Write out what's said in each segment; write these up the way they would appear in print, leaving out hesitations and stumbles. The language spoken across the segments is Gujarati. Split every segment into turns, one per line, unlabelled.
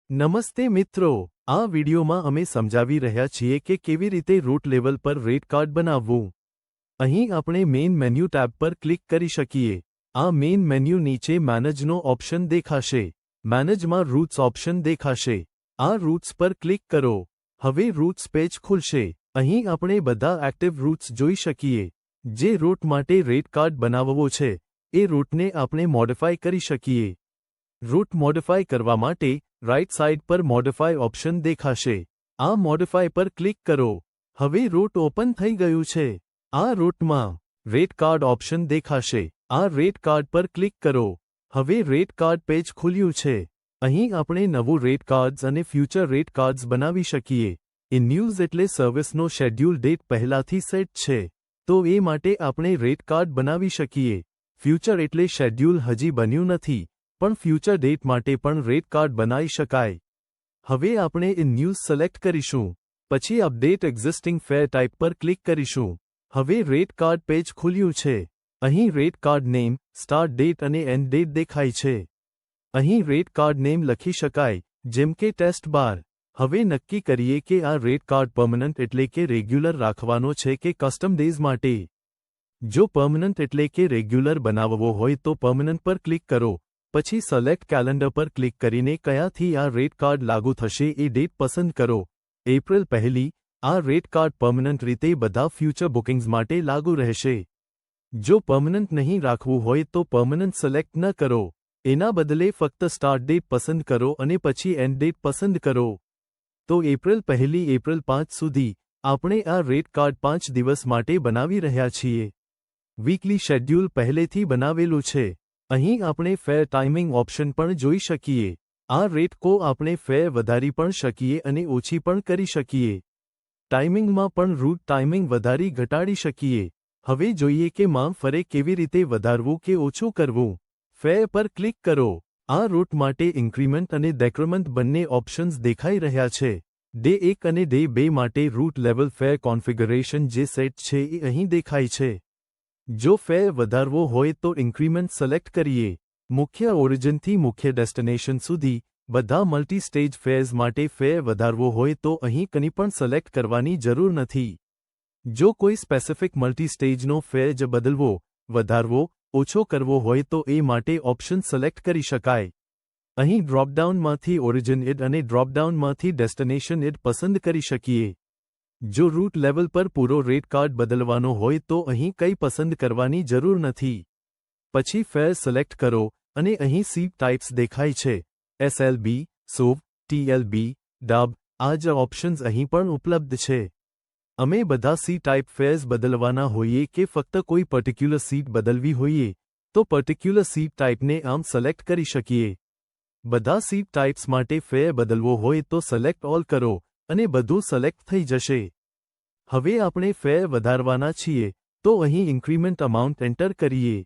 નમસ્તે મિત્રો, આ વિડિયોમાં અમે સમજાવી રહ્યા છીએ કે કેવી રીતે રૂટ લેવલ પર રેટ કાર્ડ બનાવવું. અહીં આપણે મેઇન મેન્યુ ટેબ પર ક્લિક કરી શકીએ. આ મેઇન મેન્યુ નીચે મેનેજનો ઓપ્શન દેખાશે. મેનેજમાં રૂટ્સ ઓપ્શન દેખાશે. આ રૂટ્સ પર ક્લિક કરો. હવે રૂટ્સ પેજ ખુલશે. અહીં આપણે બધા એક્ટિવ રૂટ્સ જોઈ શકીએ. જે રૂટ માટે રેટ કાર્ડ બનાવવો છે, એ રૂટને આપણે મોડિફાઈ કરી શકીએ. રૂટ મોડિફાઈ કરવા માટે રાઇટ સાઇડ પર મોડિફાઈ ઓપ્શન દેખાશે. આ મોડિફાઈ પર ક્લિક કરો. હવે રૂટ ઓપન થઈ ગયું છે. આ રૂટમાં રેટ કાર્ડ ઓપ્શન દેખાશે. આ રેટ કાર્ડ પર ક્લિક કરો. હવે રેટ કાર્ડ પેજ ખુલ્યું છે. અહીં આપણે નવું રેટ કાર્ડ્સ અને ફ્યુચર રેટ કાર્ડ્સ બનાવી શકીએ. ઇન ન્યૂઝ એટલે સર્વિસનો શેડ્યુલ ડેટ પહેલાથી સેટ છે, તો એ માટે આપણે રેટ કાર્ડ બનાવી શકીએ. ફ્યુચર એટલે શેડ્યુલ હજી બન્યું નથી, પણ ફ્યુચર ડેટ માટે પણ રેટ કાર્ડ બનાવી શકાય. હવે આપણે ઇન ન્યૂઝ સિલેક્ટ કરીશું. પછી અપડેટ એક્ઝિસ્ટિંગ ફેર ટાઈપ પર ક્લિક કરીશું. હવે રેટ કાર્ડ પેજ ખુલ્યું છે. અહીં rate card name, start date અને એન્ડ ડેટ દેખાય છે. અહીં રેટ કાર્ડ નેમ લખી શકાય, જેમ કે ટેસ્ટ બાર. હવે નક્કી કરીએ કે આ રેટ કાર્ડ પરમનન્ટ એટલે કે રેગ્યુલર રાખવાનો છે કે કસ્ટમ ડેઝ માટે. જો પરમનન્ટ એટલે કે રેગ્યુલર બનાવવો હોય તો પરમનન્ટ પર ક્લિક કરો. પછી સિલેક્ટ કેલેન્ડર પર ક્લિક કરીને કયાથી આ રેટ કાર્ડ લાગુ થશે એ ડેટ પસંદ કરો. એપ્રિલ 1. આ રેટ કાર્ડ પરમનન્ટ રીતે બધા ફ્યુચર બુકિંગ્સ માટે લાગુ રહેશે. જો પરમનન્ટ નહીં રાખવું હોય તો પરમનન્ટ સિલેક્ટ ન કરો. એના બદલે ફક્ત સ્ટાર્ટ ડેટ પસંદ કરો અને પછી એન્ડ ડેટ પસંદ કરો. તો એપ્રિલ 1 એપ્રિલ 5 સુધી આપણે આ રેટ કાર્ડ 5 દિવસ માટે બનાવી રહ્યા છીએ. વીકલી શેડ્યુલ પહેલેથી બનાવેલું છે. અહીં આપણે ફેર ટાઈમિંગ ઓપ્શન પણ જોઈ શકીએ. આ રેટ કો આપણે ફેર વધારી પણ શકીએ અને ઓછી પણ કરી શકીએ. ટાઈમિંગમાં પણ રૂટ ટાઈમિંગ વધારી ઘટાડી શકીએ. હવે જોઈએ કે માં ફરે કેવી રીતે વધારવું કે ઓછું કરવું. ફેર પર ક્લિક કરો. આ રૂટ માટે ઇન્ક્રીમેન્ટ અને ડેક્રીમેન્ટ બંને ઓપ્શન્સ દેખાઈ રહ્યા છે. ડે 1 અને ડે 2 માટે રૂટ લેવલ ફેર કોન્ફિગરેશન જે સેટ છે એ અહીં દેખાય છે. જો ફેર વધારવો હોય તો ઇન્ક્રીમેન્ટ સિલેક્ટ કરીએ. મુખ્ય ઓરિજિનથી મુખ્ય ડેસ્ટિનેશન સુધી બધા મલ્ટી સ્ટેજ ફેર્સ માટે ફેર વધારવો હોય તો અહીં કંઈ પણ સિલેક્ટ કરવાની જરૂર નથી. જો કોઈ સ્પેસિફિક મલ્ટી સ્ટેજનો ફેર જ બદલવો, વધારવો, ઓછો કરવો હોય તો એ માટે ઓપ્શન સિલેક્ટ કરી શકાય. અહીં ડ્રોપડાઉનમાંથી ઓરિજિન એડ અને ડ્રોપડાઉનમાંથી ડેસ્ટિનેશન એડ પસંદ કરી શકીએ. જો રૂટ લેવલ પર પૂરો રેટ કાર્ડ બદલવાનો હોય તો અહીં કંઈ પસંદ કરવાની જરૂર નથી. પછી ફેર સિલેક્ટ કરો અને અહીં સીટ ટાઇપ્સ દેખાય છે. SLB, SOV, TLB, DAB, આ જ ઓપ્શન્સ અહીં પણ ઉપલબ્ધ છે. અમે બધા સી ટાઇપ ફેર્સ બદલવાના હોઈએ કે ફક્ત કોઈ પર્ટિક્યુલર સીટ બદલવી હોઈએ, તો પર્ટિક્યુલર સીટ ટાઇપને આમ સિલેક્ટ કરી શકીએ. બધા સીટ ટાઇપ્સ માટે ફેર બદલવો હોય તો સિલેક્ટ ઓલ કરો અને બધું સિલેક્ટ થઈ જશે. હવે આપણે ફેર વધારવાના છીએ, તો અહીં ઇન્ક્રીમેન્ટ અમાઉન્ટ એન્ટર કરીએ.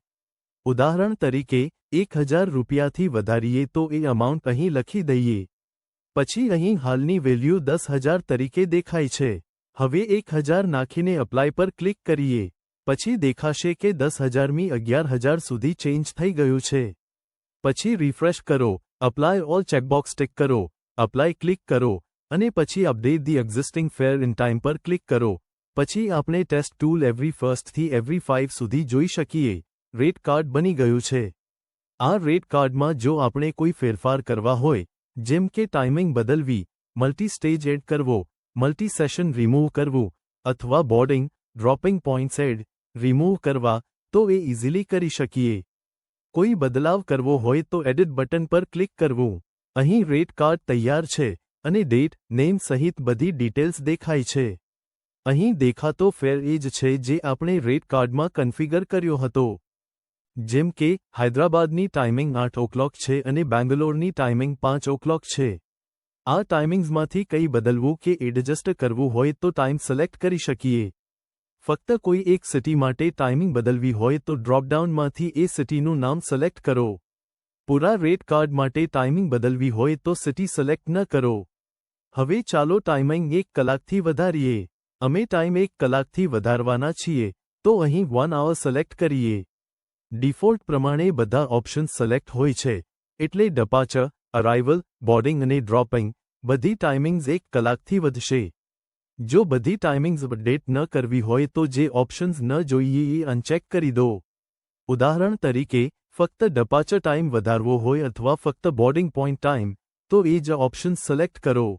ઉદાહરણ તરીકે 1000 રૂપિયાથી વધારીએ તો એ અમાઉન્ટ અહીં લખી દઈએ. પછી અહીં હાલની વેલ્યુ 10,000 તરીકે દેખાય છે. હવે 1000 નાખીને અપ્લાય પર ક્લિક કરીએ. પછી દેખાશે કે 10,000મી 11,000 સુધી ચેન્જ થઈ ગયું છે. પછી રિફ્રેશ કરો, અપ્લાય ઓલ ચેકબોક્સ ટિક કરો, અપ્લાય ક્લિક કરો અને પછી update the existing fair in time પર ક્લિક કરો. પછી આપણે ટેસ્ટ ટૂલ એવરી 1 થી એવરી 5 સુધી જોઈ શકીએ. રેટ કાર્ડ બની ગયું છે. આ રેટ કાર્ડમાં જો આપણે કોઈ ફેરફાર કરવા હોય, જેમ કે ટાઈમિંગ બદલવી, મલ્ટી સ્ટેજ એડ કરવો, મલ્ટી સેશન રિમૂવ કરવું અથવા boarding, dropping points add, remove કરવા, તો એ ઇઝીલી કરી શકીએ. કોઈ બદલાવ કરવો હોય તો એડિટ બટન પર ક્લિક કરવું. અહીં રેટ કાર્ડ તૈયાર છે અને ડેટ, નેમ સહિત બધી ડિટેલ્સ દેખાય છે. અહીં દેખાતો ફેર એ જ છે જે આપણે રેટ કાર્ડમાં કન્ફિગર કર્યો હતો. જેમ કે હૈદરાબાદની ટાઈમિંગ 8 o'clock છે અને બેંગ્લોરની ટાઈમિંગ 5 o'clock છે. આ ટાઈમિંગ્સમાંથી કંઈ બદલવું કે એડજસ્ટ કરવું હોય તો ટાઈમ સિલેક્ટ કરી શકીએ. ફક્ત કોઈ એક સિટી માટે ટાઈમિંગ બદલવી હોય તો ડ્રોપડાઉનમાંથી એ સિટીનું નામ સિલેક્ટ કરો. પૂરા રેટ કાર્ડ માટે ટાઈમિંગ બદલવી હોય તો સિટી સિલેક્ટ ન કરો. હવે ચાલો ટાઈમિંગ 1 કલાકથી વધારીએ. અમે ટાઈમ 1 કલાકથી વધારવાના છીએ, તો અહીં 1 hour સિલેક્ટ કરીએ. ડિફોલ્ટ પ્રમાણે બધા ઓપ્શન્સ સિલેક્ટ હોય છે, એટલે ડિપાર્ચર, અરાઇવલ, બોર્ડિંગ અને ડ્રોપિંગ બધી ટાઈમિંગ્સ 1 કલાકથી વધશે. જો બધી ટાઈમિંગ્સ અપડેટ ન કરવી હોય તો જે ઓપ્શન્સ ન જોઈએ એ અનચેક કરી દો. ઉદાહરણ તરીકે, ફક્ત ડિપાર્ચર ટાઈમ વધારવો હોય અથવા ફક્ત બોર્ડિંગ પોઈન્ટ ટાઈમ, તો એ જ ઓપ્શન સિલેક્ટ કરો.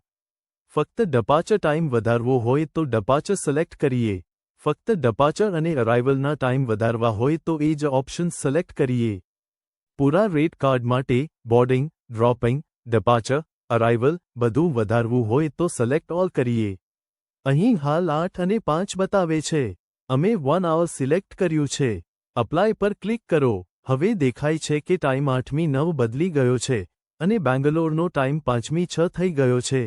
ફક્ત ડિપાર્ચર ટાઈમ વધારવો હોય તો ડિપાર્ચર સિલેક્ટ કરીએ. ફક્ત ડિપાર્ચર અને અરાઇવલના ટાઈમ વધારવા હોય તો એ જ ઓપ્શન સિલેક્ટ કરીએ. પૂરા રેટ કાર્ડ માટે બોર્ડિંગ, ડ્રોપિંગ, ડિપાર્ચર, અરાઇવલ બધું વધારવું હોય તો સિલેક્ટ ઓલ કરીએ. અહીં હાલ 8 અને 5 બતાવે છે. અમે 1 hour સિલેક્ટ કર્યું છે. અપ્લાય પર ક્લિક કરો. હવે દેખાય છે કે ટાઈમ 8:09 બદલી ગયો છે અને બેંગ્લોરનો ટાઈમ 5:06 થઈ ગયો છે.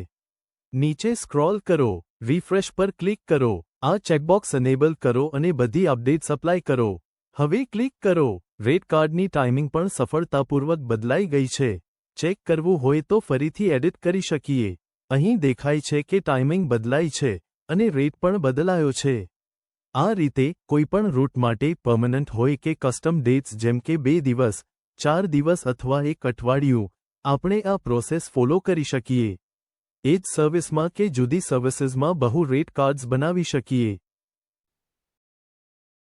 નીચે સ્ક્રોલ કરો, રિફ્રેશ પર ક્લિક કરો, આ ચેકબોક્સ એનેબલ કરો અને બધી અપડેટ્સ અપ્લાય કરો. હવે ક્લિક કરો. રેટ કાર્ડની ટાઈમિંગ પણ સફળતાપૂર્વક બદલાઈ ગઈ છે. ચેક કરવું હોય તો ફરીથી એડિટ કરી શકીએ. અહીં દેખાય છે કે ટાઈમિંગ બદલાઈ છે અને રેટ પણ બદલાયો છે. આ રીતે કોઈપણ રૂટ માટે પરમનન્ટ હોય કે કસ્ટમ ડેટ્સ જેમ કે 2 દિવસ, 4 દિવસ અથવા 1 અઠવાડિયું, આપણે આ પ્રોસેસ ફોલો કરી શકીએ. એ જ સર્વિસમાં કે જુદી સર્વિસીસમાં બહુ રેટ કાર્ડ્સ બનાવી શકીએ.